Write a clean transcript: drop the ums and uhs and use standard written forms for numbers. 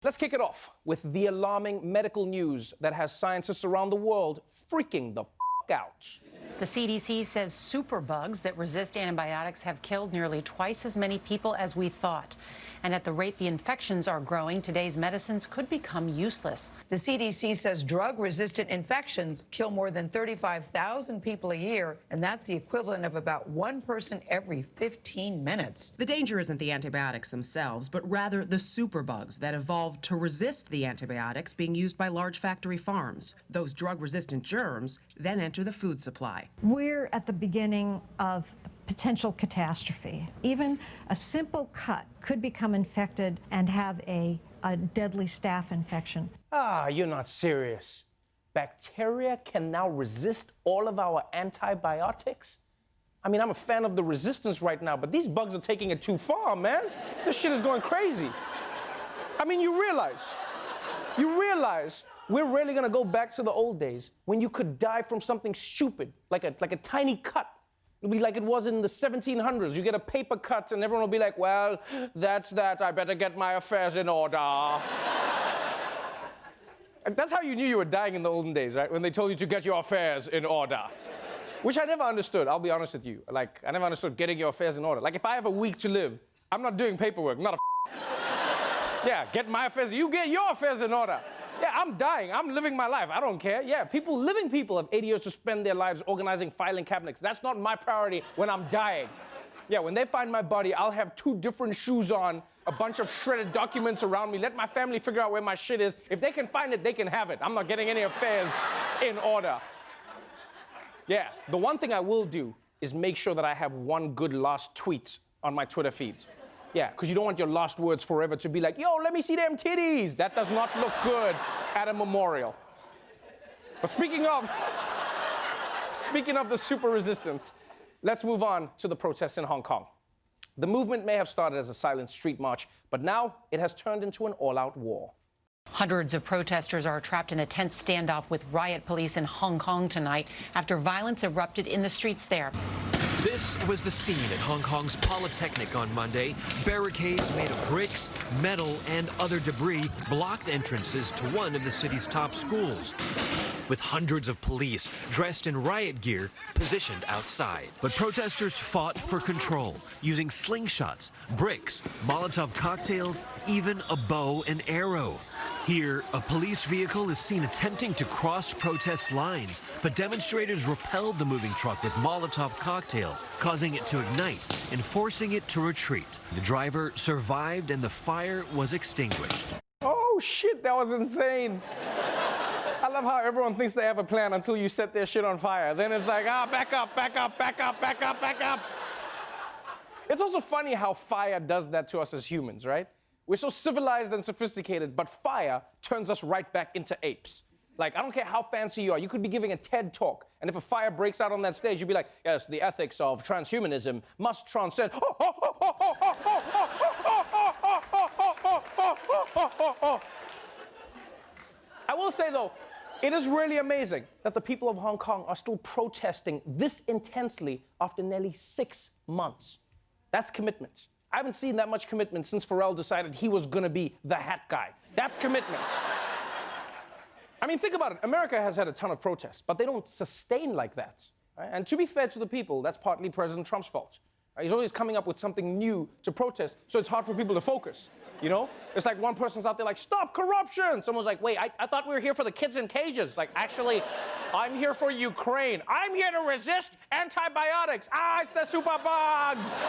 Let's kick it off with the alarming medical news that has scientists around the world freaking the f*** out. The CDC says superbugs that resist antibiotics have killed nearly twice as many people as we thought. And at the rate the infections are growing, today's medicines could become useless. The CDC says drug-resistant infections kill more than 35,000 people a year, and that's the equivalent of about one person every 15 minutes. The danger isn't the antibiotics themselves, but rather the superbugs that evolved to resist the antibiotics being used by large factory farms. Those drug-resistant germs then enter the food supply. We're at the beginning of potential catastrophe. Even a simple cut could become infected and have a deadly staph infection. Ah, you're not serious. Bacteria can now resist all of our antibiotics? I mean, I'm a fan of the resistance right now, but these bugs are taking it too far, man. This shit is going crazy. I mean, you realize we're really gonna go back to the old days when you could die from something stupid, like a tiny cut. It'll be like it was in the 1700s. You get a paper cut and everyone will be like, well, that's that. I better get my affairs in order. That's how you knew you were dying in the olden days, right? When they told you to get your affairs in order. Which I never understood, I'll be honest with you. Like, I never understood getting your affairs in order. Like, if I have a week to live, I'm not doing paperwork, not a Yeah, get my affairs, you get your affairs in order. Yeah, I'm dying. I'm living my life. I don't care. Yeah, living people have 80 years to spend their lives organizing filing cabinets. That's not my priority when I'm dying. Yeah, when they find my body, I'll have 2 different shoes on, a bunch of shredded documents around me, let my family figure out where my shit is. If they can find it, they can have it. I'm not getting any affairs in order. Yeah, the one thing I will do is make sure that I have one good last tweet on my Twitter feeds. Yeah, because you don't want your last words forever to be like, yo, let me see them titties. That does not look good at a memorial. But speaking of the super resistance, let's move on to the protests in Hong Kong. The movement may have started as a silent street march, but now it has turned into an all-out war. Hundreds of protesters are trapped in a tense standoff with riot police in Hong Kong tonight after violence erupted in the streets there. This was the scene at Hong Kong's Polytechnic on Monday. Barricades made of bricks, metal, and other debris blocked entrances to one of the city's top schools, with hundreds of police dressed in riot gear positioned outside. But protesters fought for control, using slingshots, bricks, Molotov cocktails, even a bow and arrow. Here, a police vehicle is seen attempting to cross protest lines, but demonstrators repelled the moving truck with Molotov cocktails, causing it to ignite and forcing it to retreat. The driver survived and the fire was extinguished. Oh shit, that was insane. I love how everyone thinks they have a plan until you set their shit on fire. Then it's like, back up, back up, back up, back up, back up. It's also funny how fire does that to us as humans, right? We're so civilized and sophisticated, but fire turns us right back into apes. Like, I don't care how fancy you are. You could be giving a TED talk, and if a fire breaks out on that stage, you'd be like, yes, the ethics of transhumanism must transcend. I will say, though, it is really amazing that the people of Hong Kong are still protesting this intensely after nearly 6 months. That's commitment. I haven't seen that much commitment since Pharrell decided he was gonna be the hat guy. That's commitment. I mean, think about it. America has had a ton of protests, but they don't sustain like that. Right? And to be fair to the people, that's partly President Trump's fault. Right? He's always coming up with something new to protest, so it's hard for people to focus. You know? It's like one person's out there like, stop corruption! Someone's like, wait, I thought we were here for the kids in cages. Like, actually, I'm here for Ukraine. I'm here to resist antibiotics. It's the super bugs!